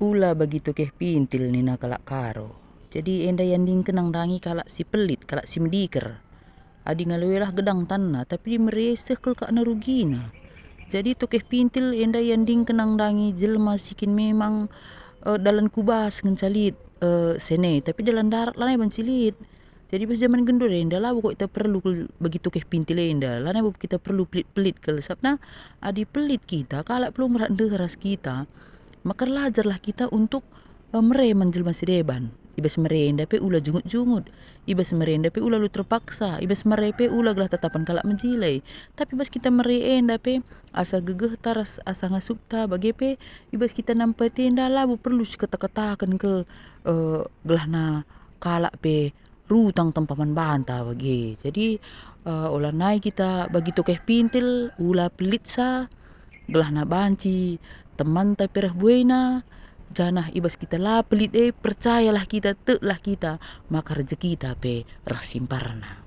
Ula begitu keh pintil nina kalak karo. Jadi enda yang ding kenang dangi kalak si pelit, kalak si mediker. Adi ngalewelah gedang tanah tapi di mereseh kel kak narugina. Jadi tokeh pintil enda yang ding kenang dangi jelma sikin memang dalam kubas ngencalit sene tapi dalam darat lah ban silit. Jadi pas zaman gendor enda lah kok kita perlu begitu keh pintil enda lah kita perlu pelit-pelit kel sabna adi pelit kita kalak perlu merak deras kita maka lajarlah kita untuk mere menjelma sideban. Ibas merenda pe ula jungut-jungut. Ibas merenda pe ula lu terpaksa. Ibas mere pe ula gelah tetapan kalak menjilai. Tapi bas kita merenda pe asa gegeh taras asa ngasup ta bagi pe ibas kita nampai tenda lah bu perlu kata-katakan ke gelah na kalak pe rutang tempaman banta bagi. Jadi olah nai kita bagi tokeh pintil ula pelit sa gelah na banci teman tapi perah buena janah ibas kita lah pelit percayalah kita teklah kita maka rezeki kita pe rah simparna.